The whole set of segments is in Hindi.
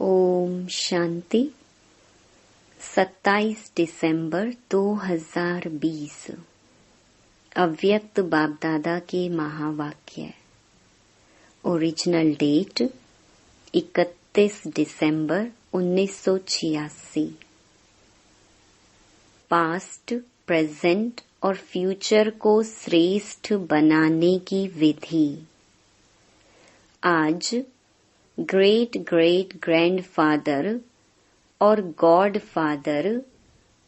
ओम शांति। 27 दिसंबर 2020 अव्यक्त बाप दादा के महावाक्य। ओरिजिनल डेट 31 दिसंबर 1986। पास्ट, प्रेजेंट और फ्यूचर को श्रेष्ठ बनाने की विधि। आज ग्रेट ग्रेट ग्रैंडफादर और गॉड फादर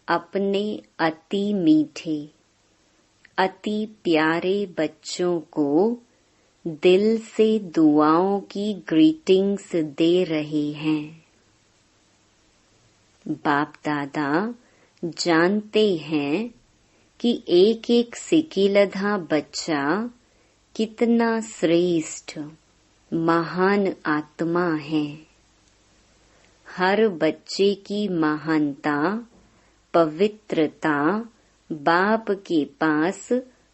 अपने अति मीठे, अति प्यारे बच्चों को दिल से दुआओं की ग्रीटिंग्स दे रहे हैं। बाप दादा जानते हैं कि एक एक सिकिलधा बच्चा कितना श्रेष्ठ महान आत्मा है। हर बच्चे की महानता, पवित्रता बाप के पास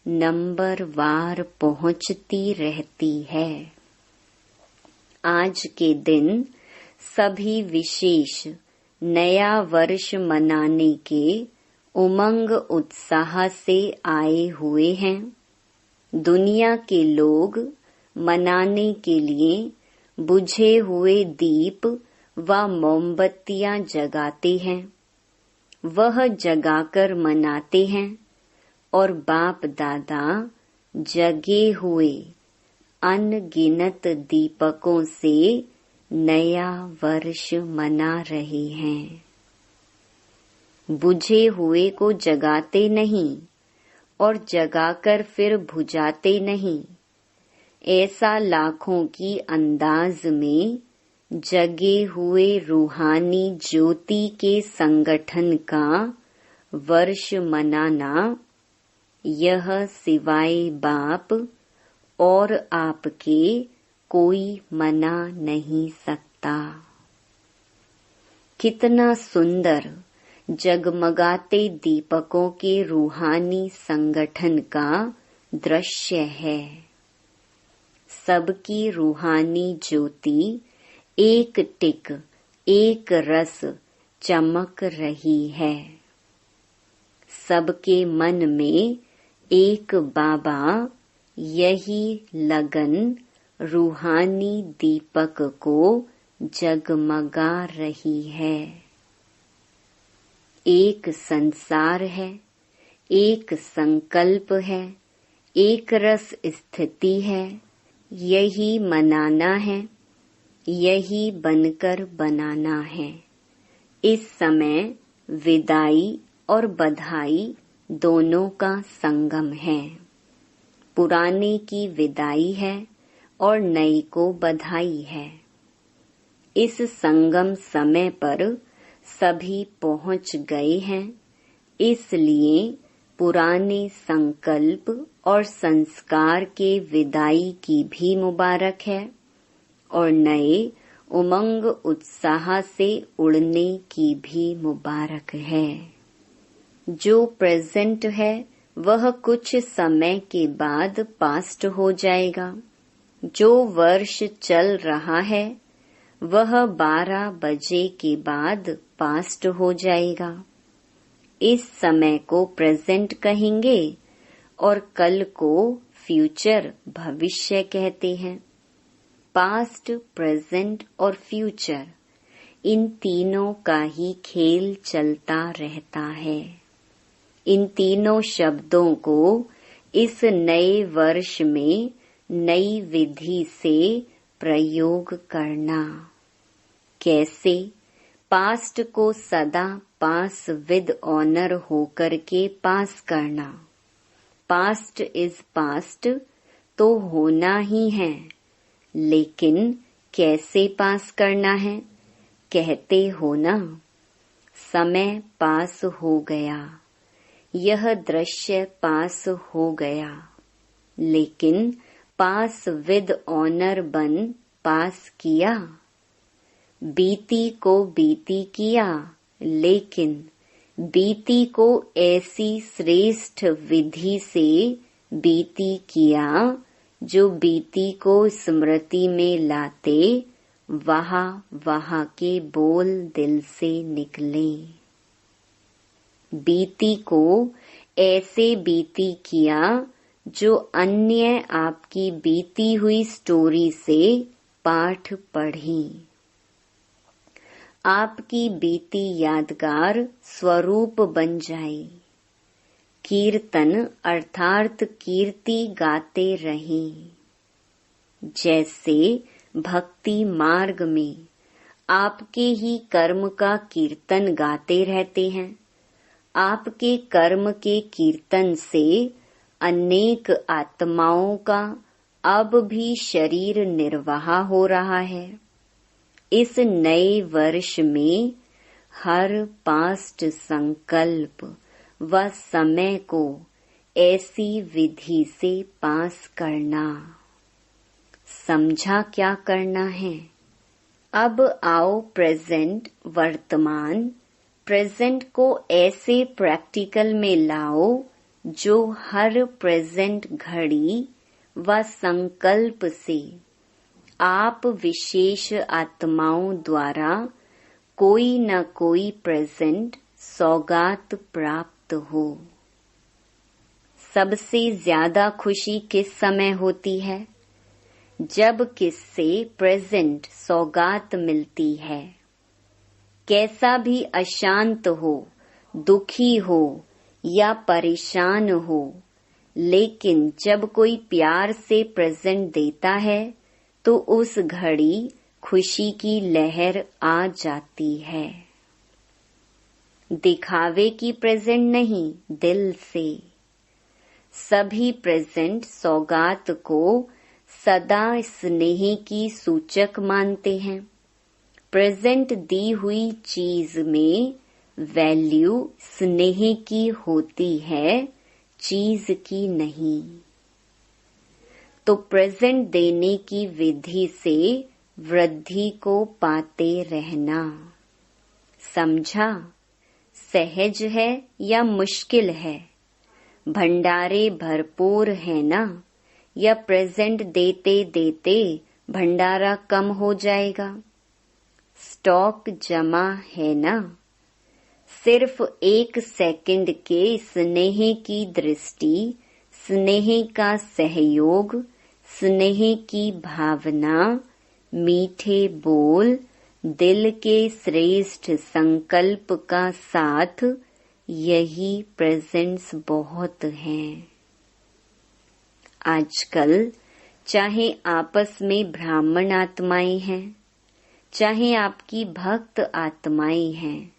नंबरवार पहुंचती रहती है। आज के दिन सभी विशेष नया वर्ष मनाने के उमंग उत्साह से आए हुए हैं। दुनिया के लोग मनाने के लिए बुझे हुए दीप व मोमबत्तियां जगाते हैं। वह जगाकर मनाते हैं और बाप दादा जगे हुए अनगिनत दीपकों से नया वर्ष मना रहे हैं। बुझे हुए को जगाते नहीं और जगाकर फिर बुझाते नहीं। ऐसा लाखों की अंदाज में जगे हुए रूहानी ज्योति के संगठन का वर्ष मनाना, यह सिवाय बाप और आपके कोई मना नहीं सकता। कितना सुंदर जगमगाते दीपकों के रूहानी संगठन का दृश्य है। सबकी रूहानी ज्योति एक टिक, एक रस चमक रही है। सबके मन में एक बाबा, यही लगन रूहानी दीपक को जगमगा रही है। एक संसार है, एक संकल्प है, एक रस स्थिति है। यही मनाना है, यही बनकर बनाना है। इस समय विदाई और बधाई दोनों का संगम है। पुराने की विदाई है और नई को बधाई है। इस संगम समय पर सभी पहुंच गए हैं, इसलिए पुराने संकल्प और संस्कार के विदाई की भी मुबारक है और नए उमंग उत्साह से उड़ने की भी मुबारक है। जो प्रेजेंट है वह कुछ समय के बाद पास्ट हो जाएगा। जो वर्ष चल रहा है वह 12 बजे के बाद पास्ट हो जाएगा। इस समय को प्रेजेंट कहेंगे और कल को फ्यूचर भविष्य कहते हैं। पास्ट, प्रेजेंट और फ्यूचर, इन तीनों का ही खेल चलता रहता है। इन तीनों शब्दों को इस नए वर्ष में नई विधि से प्रयोग करना। कैसे? पास्ट को सदा पास विद ऑनर होकर के पास करना। पास्ट इज पास्ट तो होना ही है, लेकिन कैसे पास करना है? कहते हो ना, समय पास हो गया, यह दृश्य पास हो गया, लेकिन पास विद ऑनर बन पास किया। बीती को बीती किया, लेकिन बीती को ऐसी श्रेष्ठ विधि से बीती किया जो बीती को स्मृति में लाते वाह वाह के बोल दिल से निकलें। बीती को ऐसे बीती किया जो अन्य आपकी बीती हुई स्टोरी से पाठ पढ़ें। आपकी बीती यादगार स्वरूप बन जाए। कीर्तन अर्थात कीर्ति गाते रहें। जैसे भक्ति मार्ग में आपके ही कर्म का कीर्तन गाते रहते हैं, आपके कर्म के कीर्तन से अनेक आत्माओं का अब भी शरीर निर्वाह हो रहा है। इस नए वर्ष में हर पास्ट संकल्प व समय को ऐसी विधि से पास करना। समझा क्या करना है? अब आओ प्रेजेंट वर्तमान प्रेजेंट को ऐसे प्रैक्टिकल में लाओ जो हर प्रेजेंट घड़ी व संकल्प से आप विशेष आत्माओं द्वारा कोई न कोई प्रेजेंट सौगात प्राप्त हो। सबसे ज्यादा खुशी किस समय होती है? जब किससे प्रेजेंट सौगात मिलती है। कैसा भी अशांत हो, दुखी हो या परेशान हो, लेकिन जब कोई प्यार से प्रेजेंट देता है तो उस घड़ी खुशी की लहर आ जाती है। दिखावे की प्रेजेंट नहीं, दिल से। सभी प्रेजेंट सौगात को सदा स्नेह की सूचक मानते हैं। प्रेजेंट दी हुई चीज में वैल्यू स्नेह की होती है, चीज की नहीं। तो प्रेजेंट देने की विधि से वृद्धि को पाते रहना। समझा? सहज है या मुश्किल है? भंडारे भरपूर है ना? या प्रेजेंट देते देते भंडारा कम हो जाएगा? स्टॉक जमा है ना? सिर्फ 1 सेकंड के स्नेह की दृष्टि, स्नेह का सहयोग, स्नेह की भावना, मीठे बोल, दिल के श्रेष्ठ संकल्प का साथ, यही प्रेजेंट्स बहुत हैं। आजकल चाहे आपस में ब्राह्मण आत्माएं हैं, चाहे आपकी भक्त आत्माएं हैं,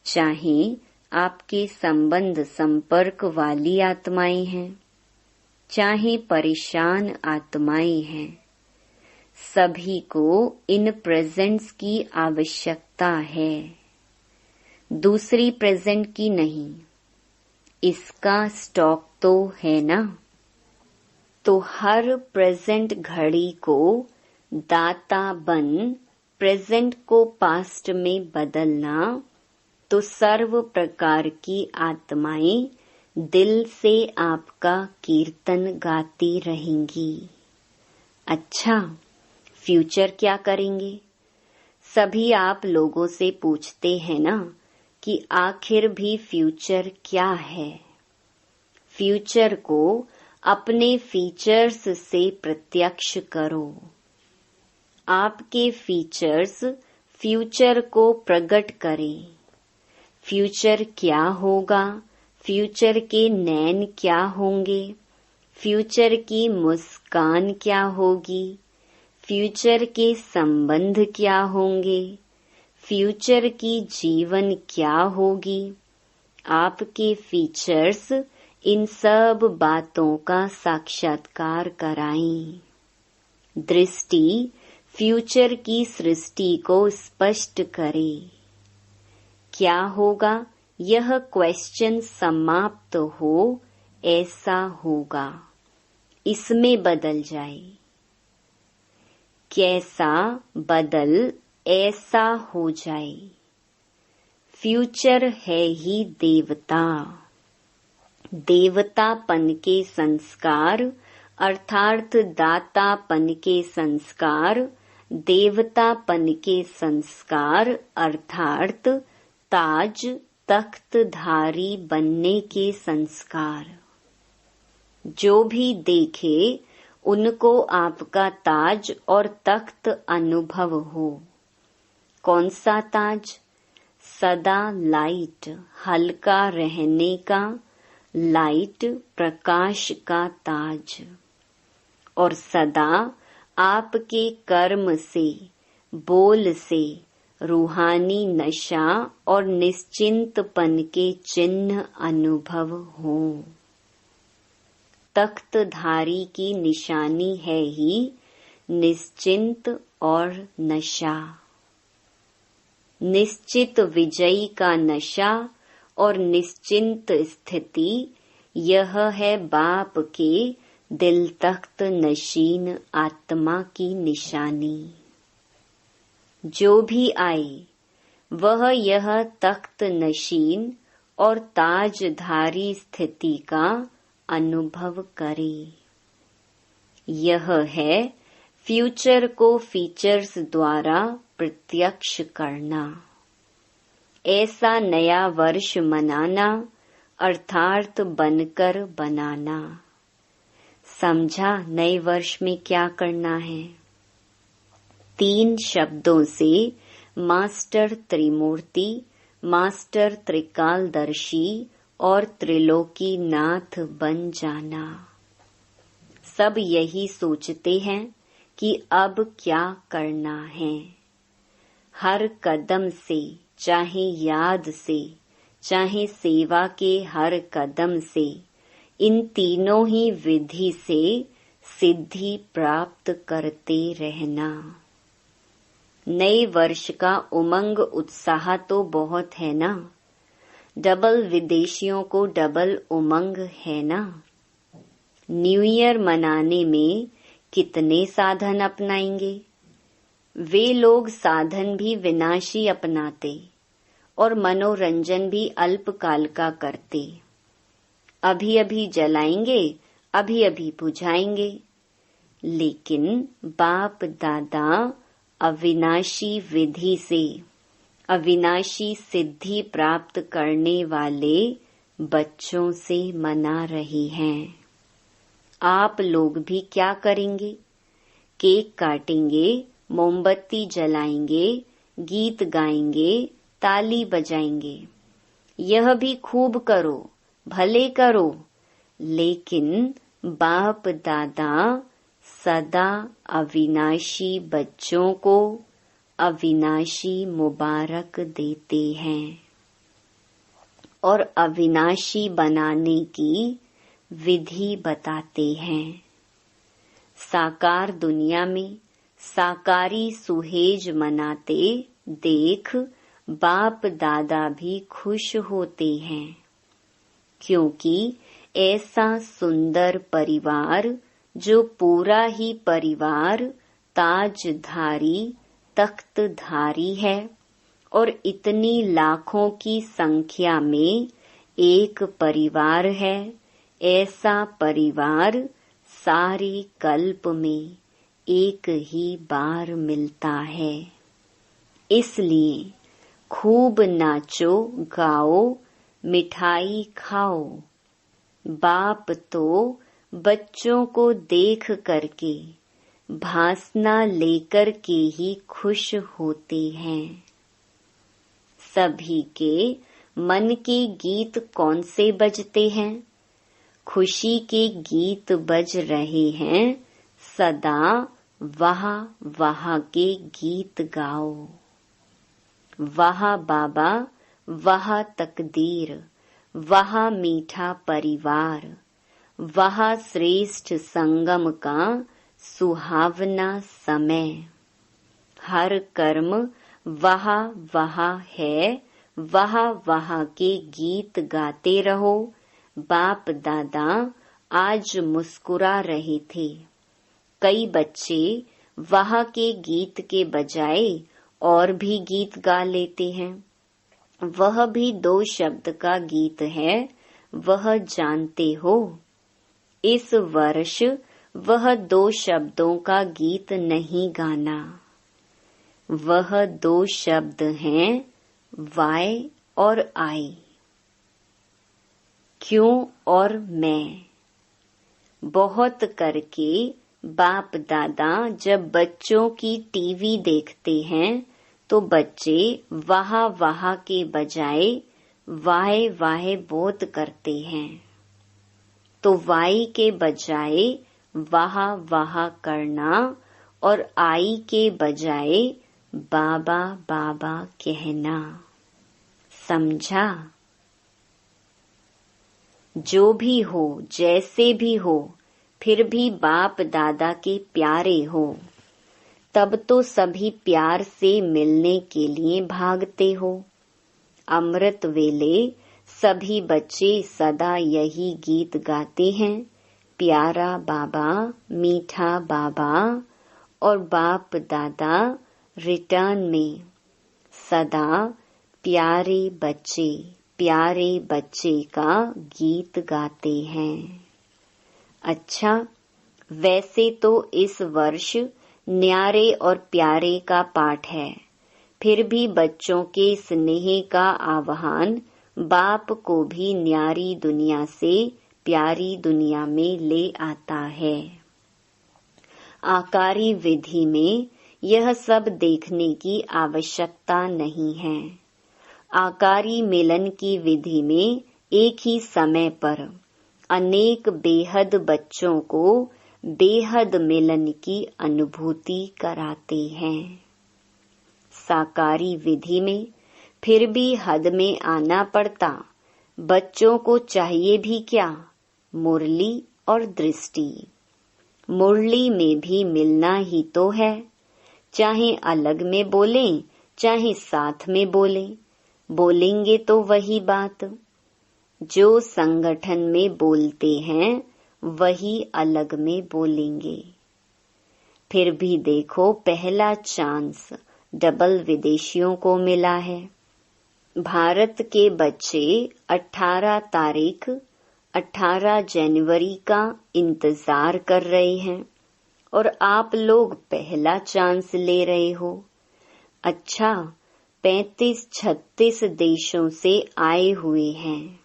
चाहे आपके संबंध संपर्क वाली आत्माएं हैं, चाहे परेशान आत्माएं हैं, सभी को इन प्रेजेंट्स की आवश्यकता है, दूसरी प्रेजेंट की नहीं। इसका स्टॉक तो है ना? तो हर प्रेजेंट घड़ी को दाता बन प्रेजेंट को पास्ट में बदलना, तो सर्व प्रकार की आत्माएं दिल से आपका कीर्तन गाती रहेंगी। अच्छा, फ्यूचर क्या करेंगे? सभी आप लोगों से पूछते हैं ना कि आखिर भी फ्यूचर क्या है? फ्यूचर को अपने फीचर्स से प्रत्यक्ष करो। आपके फीचर्स फ्यूचर को प्रकट करें। फ्यूचर क्या होगा? फ्यूचर के नैन क्या होंगे? फ्यूचर की मुस्कान क्या होगी? फ्यूचर के संबंध क्या होंगे? फ्यूचर की जीवन क्या होगी? आपके फीचर्स इन सब बातों का साक्षात्कार कराएं। दृष्टि फ्यूचर की सृष्टि को स्पष्ट करे। क्या होगा? यह क्वेश्चन समाप्त हो, ऐसा होगा, इसमें बदल जाए। कैसा बदल ऐसा हो जाए। फ्यूचर है ही देवता। देवतापन के संस्कार अर्थात दातापन के संस्कार देवतापन के संस्कार अर्थात ताज तख्तधारी बनने के संस्कार। जो भी देखे उनको आपका ताज और तख्त अनुभव हो। कौन सा ताज? सदा लाइट, हल्का रहने का, लाइट प्रकाश का ताज। और सदा आपके कर्म से, बोल से रूहानी नशा और निश्चिंतपन के चिन्ह अनुभव हो। तख्तधारी की निशानी है ही निश्चिंत और नशा। निश्चित विजयी का नशा और निश्चिंत स्थिति, यह है बाप के दिल तख्त नशीन आत्मा की निशानी। जो भी आए वह यह तख्त नशीन और ताजधारी स्थिति का अनुभव करे। यह है फ्यूचर को फीचर्स द्वारा प्रत्यक्ष करना। ऐसा नया वर्ष मनाना अर्थात बनकर बनाना। समझा नए वर्ष में क्या करना है? 3 शब्दों से मास्टर त्रिमूर्ति, मास्टर त्रिकालदर्शी और त्रिलोकी नाथ बन जाना। सब यही सोचते हैं कि अब क्या करना है। हर कदम से, चाहे याद से, चाहे सेवा के हर कदम से, इन तीनों ही विधि से सिद्धि प्राप्त करते रहना। नए वर्ष का उमंग उत्साह तो बहुत है ना। डबल विदेशियों को डबल उमंग है ना। न्यू ईयर मनाने में कितने साधन अपनाएंगे। वे लोग साधन भी विनाशी अपनाते और मनोरंजन भी अल्पकाल का करते। अभी अभी जलाएंगे, अभी अभी बुझाएंगे। लेकिन बाप दादा अविनाशी विधि से अविनाशी सिद्धि प्राप्त करने वाले बच्चों से मना रही हैं। आप लोग भी क्या करेंगे? केक काटेंगे, मोमबत्ती जलाएंगे, गीत गाएंगे, ताली बजाएंगे। यह भी खूब करो, भले करो, लेकिन बाप दादा सदा अविनाशी बच्चों को अविनाशी मुबारक देते हैं और अविनाशी बनाने की विधि बताते हैं। साकार दुनिया में साकारी सुहेज मनाते देख बाप दादा भी खुश होते हैं, क्योंकि ऐसा सुंदर परिवार जो पूरा ही परिवार ताजधारी तख्तधारी है और इतनी लाखों की संख्या में एक परिवार है, ऐसा परिवार सारे कल्प में एक ही बार मिलता है। इसलिए खूब नाचो गाओ, मिठाई खाओ। बाप तो बच्चों को देख करके भासना लेकर के ही खुश होते हैं। सभी के मन के गीत कौन से बजते हैं? खुशी के गीत बज रहे हैं। सदा वाह वाह के गीत गाओ। वाह बाबा, वाह तकदीर, वाह मीठा परिवार, वाह श्रेष्ठ संगम का सुहावना समय। हर कर्म वाह वाह है, वाह वाह के गीत गाते रहो। बाप दादा आज मुस्कुरा रहे थे। कई बच्चे वाह के गीत के बजाय और भी गीत गा लेते हैं। वह भी 2 शब्द का गीत है, वह जानते हो। इस वर्ष वह 2 शब्दों का गीत नहीं गाना। वह दो शब्द हैं वाई और आई, क्यों और मैं। बहुत करके बाप दादा जब बच्चों की टीवी देखते हैं तो बच्चे वाह वाह के बजाय वाहे वाहे बहुत करते हैं, तो वाई के बजाय वाह वाह करना और आई के बजाय बाबा बाबा कहना। समझा? जो भी हो, जैसे भी हो, फिर भी बाप दादा के प्यारे हो, तब तो सभी प्यार से मिलने के लिए भागते हो। अमृत वेले सभी बच्चे सदा यही गीत गाते हैं, प्यारा बाबा, मीठा बाबा, और बाप दादा रिटर्न में सदा प्यारे बच्चे का गीत गाते हैं। अच्छा, वैसे तो इस वर्ष न्यारे और प्यारे का पाठ है, फिर भी बच्चों के स्नेह का आह्वान बाप को भी न्यारी दुनिया से प्यारी दुनिया में ले आता है। आकारी विधि में यह सब देखने की आवश्यकता नहीं है। आकारी मिलन की विधि में एक ही समय पर अनेक बेहद बच्चों को बेहद मिलन की अनुभूति कराते हैं। साकारी विधि में फिर भी हद में आना पड़ता। बच्चों को चाहिए भी क्या? मुरली और दृष्टि। मुरली में भी मिलना ही तो है, चाहे अलग में बोलें चाहे साथ में बोलेंगे तो वही बात। जो संगठन में बोलते हैं वही अलग में बोलेंगे। फिर भी देखो, पहला चांस डबल विदेशियों को मिला है। भारत के बच्चे 18 जनवरी का इंतजार कर रहे हैं और आप लोग पहला चांस ले रहे हो। अच्छा, 35-36 देशों से आए हुए हैं।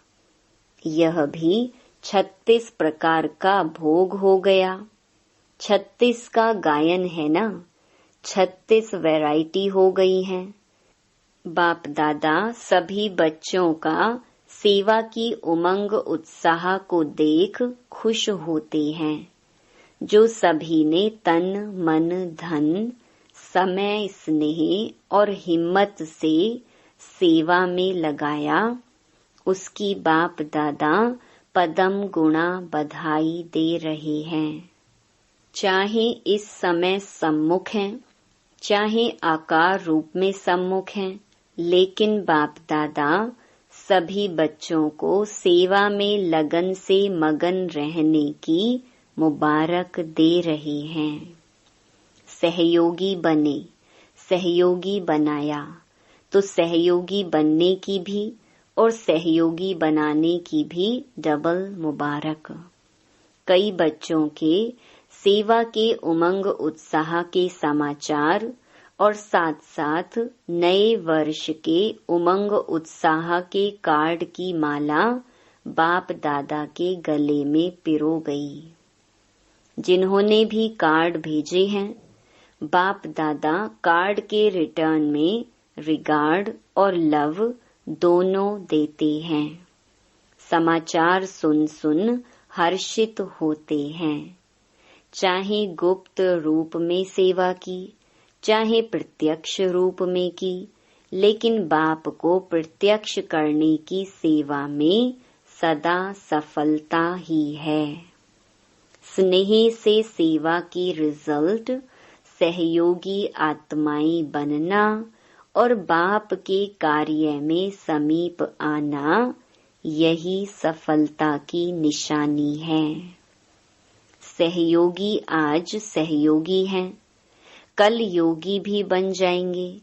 यह भी 36 प्रकार का भोग हो गया। 36 का गायन है ना, 36 वैरायटी हो गई हैं। बाप दादा सभी बच्चों का सेवा की उमंग उत्साह को देख खुश होते हैं। जो सभी ने तन मन धन समय स्नेह और हिम्मत से सेवा में लगाया, उसकी बाप दादा पदम गुणा बधाई दे रहे हैं। चाहे इस समय सम्मुख हैं, चाहे आकार रूप में सम्मुख हैं, लेकिन बाप दादा सभी बच्चों को सेवा में लगन से मगन रहने की मुबारक दे रहे हैं। सहयोगी बने, सहयोगी बनाया, तो सहयोगी बनने की भी और सहयोगी बनाने की भी डबल मुबारक। कई बच्चों के सेवा के उमंग उत्साह के समाचार और साथ साथ नए वर्ष के उमंग उत्साह के कार्ड की माला बाप दादा के गले में पिरो गई। जिन्होंने भी कार्ड भेजे हैं, बाप दादा कार्ड के रिटर्न में रिगार्ड और लव दोनों देते हैं। समाचार सुन हर्षित होते हैं। चाहे गुप्त रूप में सेवा की, चाहे प्रत्यक्ष रूप में की, लेकिन बाप को प्रत्यक्ष करने की सेवा में सदा सफलता ही है। स्नेह से सेवा की रिजल्ट सहयोगी आत्माएं बनना और बाप के कार्य में समीप आना, यही सफलता की निशानी है। सहयोगी आज सहयोगी हैं, कल योगी भी बन जाएंगे,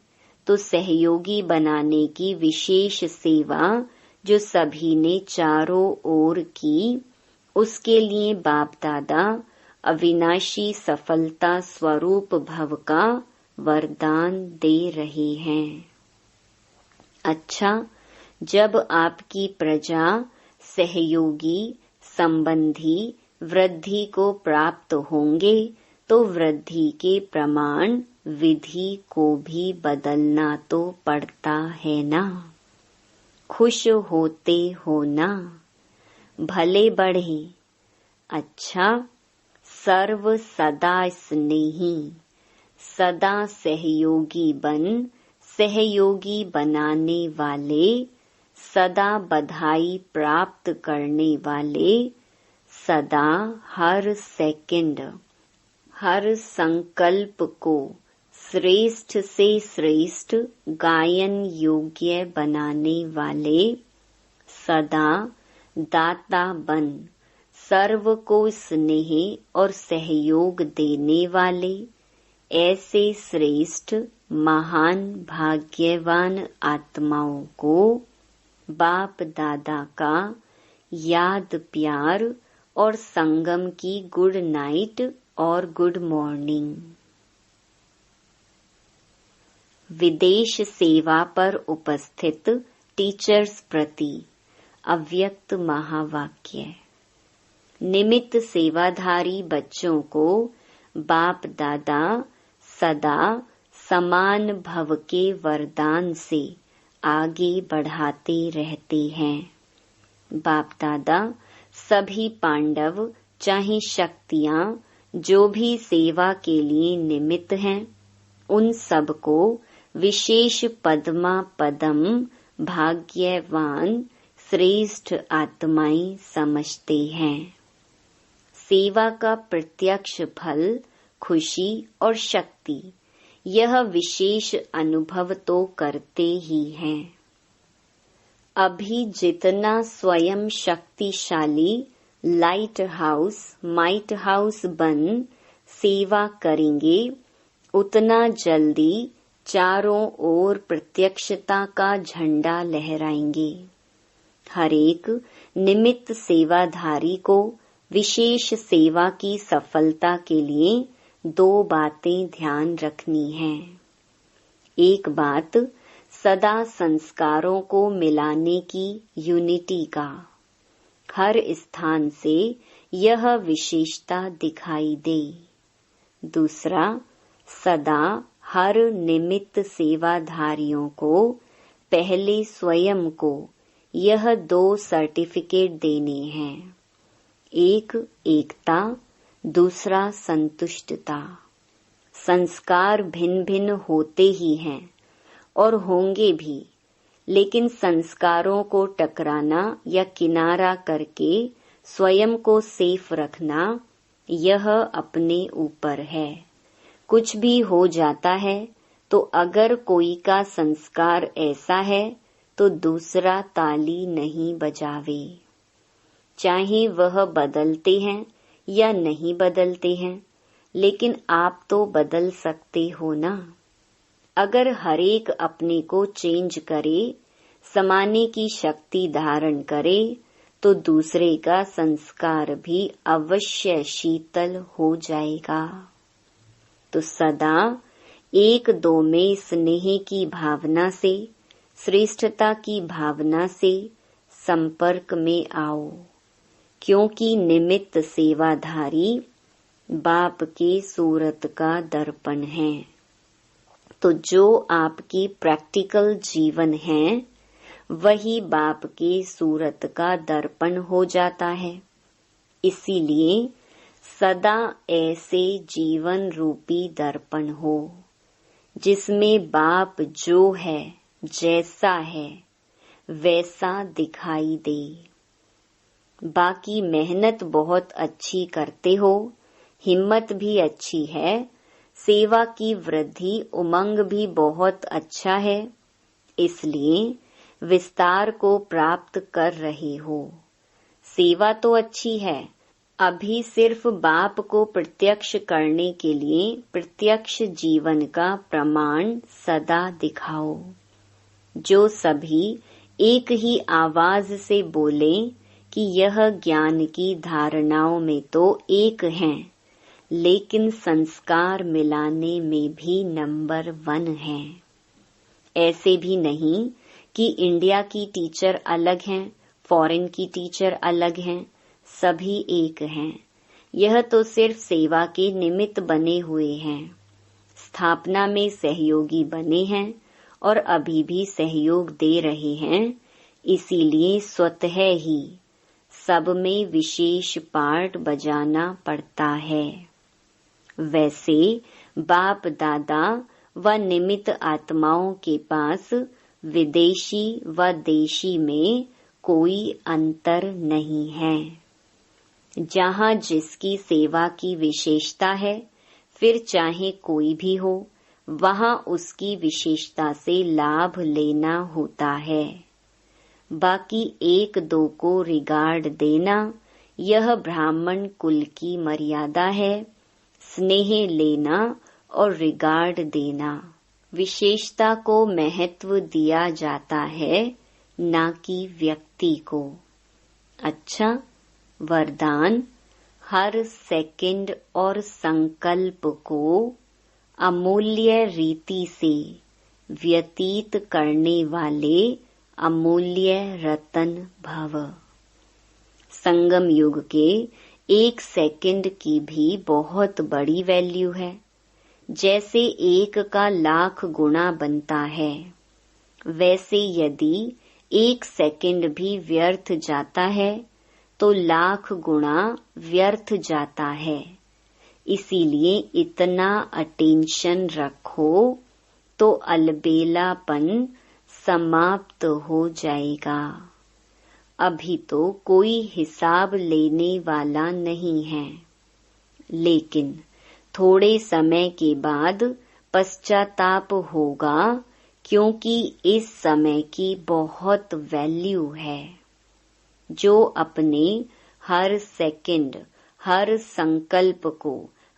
तो सहयोगी बनाने की विशेष सेवा जो सभी ने चारों ओर की, उसके लिए बाप दादा अविनाशी सफलता स्वरूप भव का वरदान दे रहे हैं। अच्छा, जब आपकी प्रजा सहयोगी संबंधी वृद्धि को प्राप्त होंगे तो वृद्धि के प्रमाण विधि को भी बदलना तो पड़ता है ना। खुश होते हो ना, भले बढ़े। अच्छा, सर्व सदा स्नेही, सदा सहयोगी बन, सहयोगी बनाने वाले, सदा बधाई प्राप्त करने वाले, सदा हर सेकंड, हर संकल्प को श्रेष्ठ से श्रेष्ठ गायन योग्य बनाने वाले, सदा दाता बन, सर्व को स्नेह और सहयोग देने वाले, ऐसे श्रेष्ठ महान भाग्यवान आत्माओं को बाप दादा का याद प्यार और संगम की गुड नाइट और गुड मॉर्निंग। विदेश सेवा पर उपस्थित टीचर्स प्रति अव्यक्त महावाक्य। निमित्त सेवाधारी बच्चों को बाप दादा सदा समान भव के वरदान से आगे बढ़ाते रहते हैं। बाप दादा सभी पांडव चाहे शक्तियां जो भी सेवा के लिए निमित्त हैं, उन सब को विशेष पद्मा पदम भाग्यवान श्रेष्ठ आत्माएं समझते हैं। सेवा का प्रत्यक्ष फल खुशी और शक्ति, यह विशेष अनुभव तो करते ही हैं। अभी जितना स्वयं शक्तिशाली लाइट हाउस माइट हाउस बन सेवा करेंगे, उतना जल्दी चारों ओर प्रत्यक्षता का झंडा लहराएंगे। हर एक निमित्त सेवाधारी को विशेष सेवा की सफलता के लिए 2 बातें ध्यान रखनी हैं। एक बात सदा संस्कारों को मिलाने की यूनिटी का, हर स्थान से यह विशेषता दिखाई दे। दूसरा, सदा हर निमित्त सेवाधारियों को पहले स्वयं को यह 2 सर्टिफिकेट देने हैं। एक एकता, दूसरा संतुष्टता। संस्कार भिन्न भिन्न होते ही हैं और होंगे भी, लेकिन संस्कारों को टकराना या किनारा करके स्वयं को सेफ रखना, यह अपने ऊपर है। कुछ भी हो जाता है तो अगर कोई का संस्कार ऐसा है तो दूसरा ताली नहीं बजावे। चाहे वह बदलते हैं या नहीं बदलते हैं, लेकिन आप तो बदल सकते हो ना। अगर हरेक अपने को चेंज करे, समाने की शक्ति धारण करे, तो दूसरे का संस्कार भी अवश्य शीतल हो जाएगा। तो सदा 1-2 में स्नेह की भावना से, श्रेष्ठता की भावना से संपर्क में आओ, क्योंकि निमित्त सेवाधारी बाप के सूरत का दर्पण है। तो जो आपकी प्रैक्टिकल जीवन है, वही बाप के सूरत का दर्पण हो जाता है। इसीलिए सदा ऐसे जीवन रूपी दर्पण हो, जिसमें बाप जो है, जैसा है, वैसा दिखाई दे। बाकी मेहनत बहुत अच्छी करते हो, हिम्मत भी अच्छी है, सेवा की वृद्धि उमंग भी बहुत अच्छा है, इसलिए विस्तार को प्राप्त कर रहे हो। सेवा तो अच्छी है, अभी सिर्फ बाप को प्रत्यक्ष करने के लिए प्रत्यक्ष जीवन का प्रमाण सदा दिखाओ। जो सभी एक ही आवाज से बोले कि यह ज्ञान की धारणाओं में तो एक हैं, लेकिन संस्कार मिलाने में भी नंबर 1 हैं। ऐसे भी नहीं कि इंडिया की टीचर अलग हैं, फॉरेन की टीचर अलग हैं, सभी एक हैं। यह तो सिर्फ सेवा के निमित्त बने हुए हैं। स्थापना में सहयोगी बने हैं और अभी भी सहयोग दे रहे हैं। इसीलिए स्वतः ही सब में विशेष पार्ट बजाना पड़ता है। वैसे बाप दादा व निमित्त आत्माओं के पास विदेशी व देशी में कोई अंतर नहीं है। जहाँ जिसकी सेवा की विशेषता है, फिर चाहे कोई भी हो, वहाँ उसकी विशेषता से लाभ लेना होता है। बाकी 1-2 को रिगार्ड देना, यह ब्राह्मण कुल की मर्यादा है। स्नेह लेना और रिगार्ड देना, विशेषता को महत्व दिया जाता है, ना कि व्यक्ति को। अच्छा, वरदान, हर सेकंड और संकल्प को अमूल्य रीति से व्यतीत करने वाले अमूल्य रतन भव। संगम युग के 1 सेकंड की भी बहुत बड़ी वैल्यू है। जैसे 1 का लाख गुना बनता है, वैसे यदि 1 सेकंड भी व्यर्थ जाता है तो लाख गुना व्यर्थ जाता है। इसीलिए इतना अटेंशन रखो तो अलबेलापन समाप्त हो जाएगा। अभी तो कोई हिसाब लेने वाला नहीं है, लेकिन थोड़े समय के बाद पश्चाताप होगा, क्योंकि इस समय की बहुत वैल्यू है। जो अपने हर सेकंड, हर संकल्प को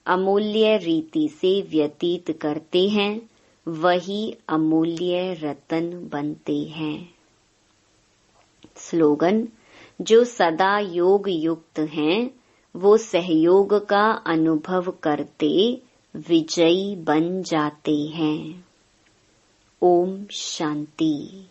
अमूल्य रीति से व्यतीत करते हैं, वही अमूल्य रतन बनते हैं। स्लोगन, जो सदा योग युक्त हैं, वो सहयोग का अनुभव करते विजयी बन जाते हैं। ओम शांति।